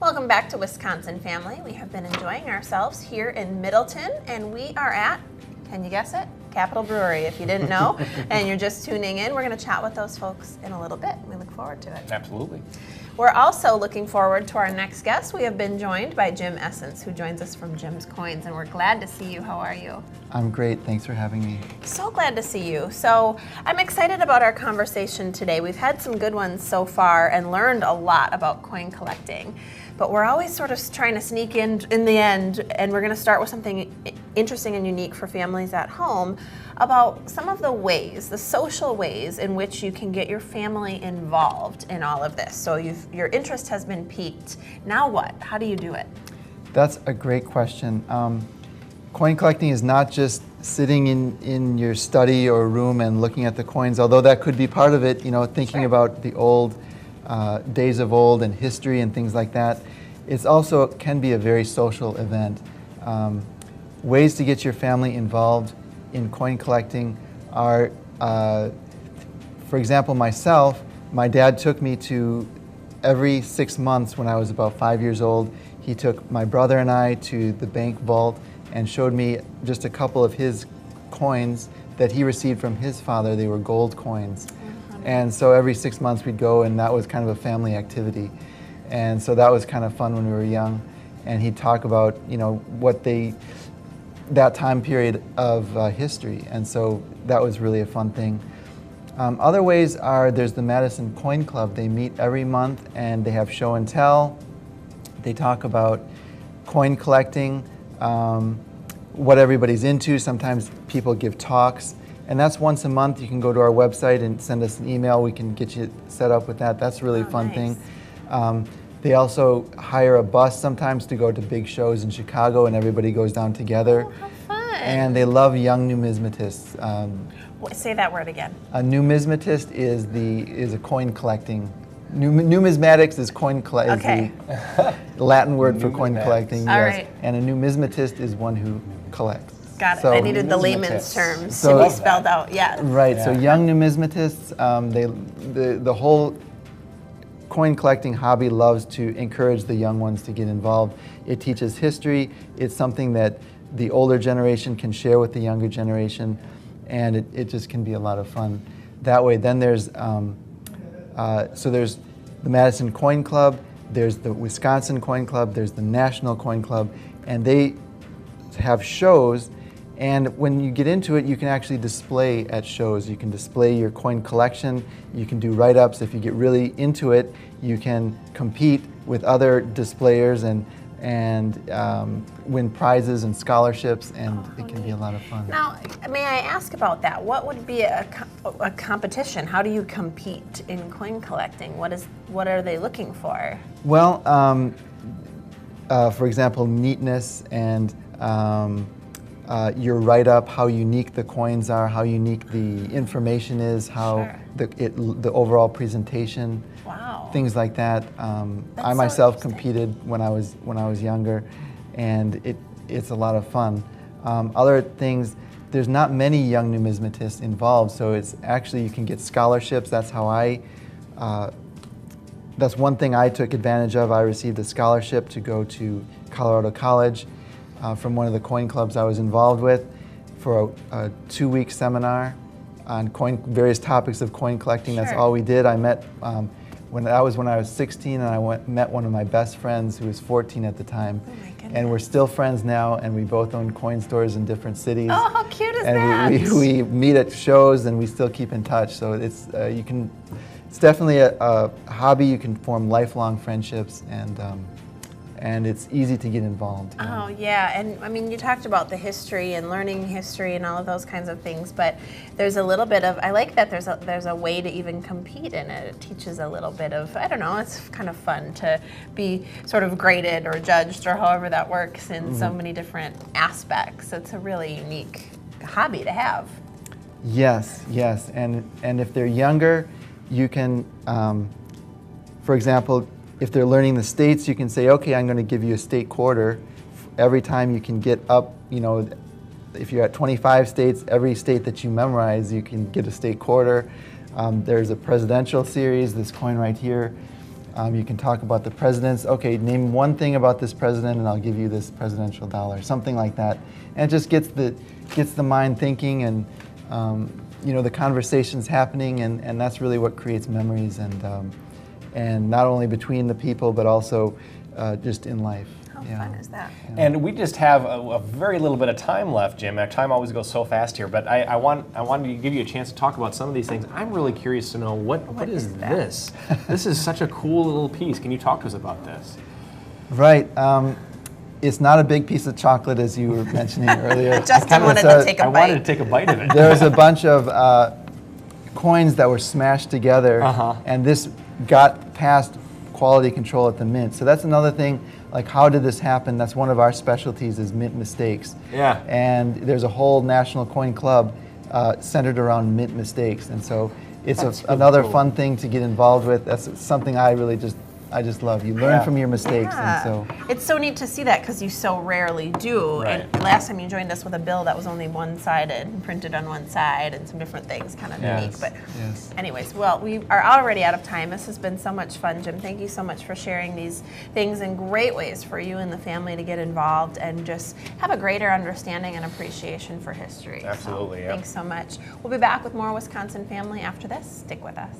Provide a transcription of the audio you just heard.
Welcome back to Wisconsin Family. We have been enjoying ourselves here in Middleton, and we are at, can you guess it? Capital Brewery, if you didn't know, and you're just tuning in. We're going to chat with those folks in a little bit. We look forward to it. Absolutely. We're also looking forward to our next guest. We have been joined by Jim Essence, who joins us from Jim's Coins, and we're glad to see you. How are you? I'm great. Thanks for having me. So glad to see you. So I'm excited about our conversation today. We've had some good ones so far and learned a lot about coin collecting. But we're always sort of trying to sneak in the end, and we're going to start with something interesting and unique for families at home about some of the ways, the social ways in which you can get your family involved in all of this. So your interest has been piqued. Now what? How do you do it? That's a great question. Coin collecting is not just sitting in your study or room and looking at the coins, although that could be part of it, you know, thinking Sure. about the old days of old and history and things like that. It's also can be a very social event. Ways to get your family involved in coin collecting are, for example, myself, my dad took me to every 6 months when I was about 5 years old. He took my brother and I to the bank vault and showed me just a couple of his coins that he received from his father. They were gold coins. And so every 6 months we'd go, and that was kind of a family activity. And so that was kind of fun when we were young. And he'd talk about, you know, that time period of history. And so that was really a fun thing. Other ways are, there's the Madison Coin Club. They meet every month and they have show and tell. They talk about coin collecting, what everybody's into. Sometimes people give talks. And that's once a month. You can go to our website and send us an email. We can get you set up with that. That's really a fun nice. thing. They also hire a bus sometimes to go to big shows in Chicago, and everybody goes down together. Oh, how fun. And they love young numismatists. Say that word again. A numismatist is a coin collecting. Numismatics is coin collecting. Okay. The Latin word for coin collecting. All yes. right. And a numismatist is one who collects. Got it. So- I needed the layman's Numismatists. terms So- to be spelled out. Yeah. Right. So Yeah. young numismatists, the whole coin collecting hobby loves to encourage the young ones to get involved. It teaches history. It's something that the older generation can share with the younger generation, and it just can be a lot of fun that way. Then there's there's the Madison Coin Club, there's the Wisconsin Coin Club, there's the National Coin Club, and they have shows. And when you get into it, you can actually display at shows. You can display your coin collection. You can do write-ups. If you get really into it, you can compete with other displayers and win prizes and scholarships, and it can be a lot of fun. Now, may I ask about that? What would be a competition? How do you compete in coin collecting? What are they looking for? Well, for example, neatness and your write-up, how unique the coins are, how unique the information is, how Sure. the overall presentation, Wow. things like that. That's I so myself interesting. competed when I was younger, and it's a lot of fun. Other things, there's not many young numismatists involved, so it's actually you can get scholarships. That's how that's one thing I took advantage of. I received a scholarship to go to Colorado College from one of the coin clubs I was involved with for a 2-week seminar on various topics of coin collecting. That's Sure. all we did. I met when I was 16, and I met one of my best friends who was 14 at the time. Oh my goodness. And we're still friends now, and we both own coin stores in different cities. Oh, how cute is And that? we meet at shows, and we still keep in touch. So it's definitely a hobby. You can form lifelong friendships, and it's easy to get involved. Oh yeah, and I mean you talked about the history and learning history and all of those kinds of things, but there's a little bit of, I like that there's a way to even compete in it. It teaches a little bit of, I don't know, it's kind of fun to be sort of graded or judged or however that works in so many different aspects. It's a really unique hobby to have. Yes, and if they're younger, you can, for example, if they're learning the states, you can say, okay, I'm going to give you a state quarter. Every time you can get up, you know, if you're at 25 states, every state that you memorize, you can get a state quarter. There's a presidential series, this coin right here. You can talk about the presidents. Okay, name one thing about this president and I'll give you this presidential dollar, something like that. And it just gets the mind thinking, and the conversations happening, and that's really what creates memories, and not only between the people, but also just in life. How fun is that? Yeah. And we just have a very little bit of time left, Jim. Our time always goes so fast here, but I wanted to give you a chance to talk about some of these things. I'm really curious to know what is this? This is such a cool little piece. Can you talk to us about this? Right. It's not a big piece of chocolate, as you were mentioning earlier. Justin wanted to take a I bite. wanted to take a bite of it. There was a bunch of coins that were smashed together, and this got past quality control at the mint. So that's another thing, like, how did this happen? That's one of our specialties, is mint mistakes. Yeah. And there's a whole national coin club centered around mint mistakes, and so it's another cool. fun thing to get involved with. That's something I really just love. You learn from your mistakes, Yeah. and so It's so neat to see that, because you so rarely do. Right. And last time you joined us with a bill that was only one-sided, printed on one side, and some different things, kind of unique. Yes. But yes. anyways, well, we are already out of time. This has been so much fun, Jim. Thank you so much for sharing these things and great ways for you and the family to get involved and just have a greater understanding and appreciation for history. Absolutely, So, yeah. thanks so much. We'll be back with more Wisconsin Family after this. Stick with us.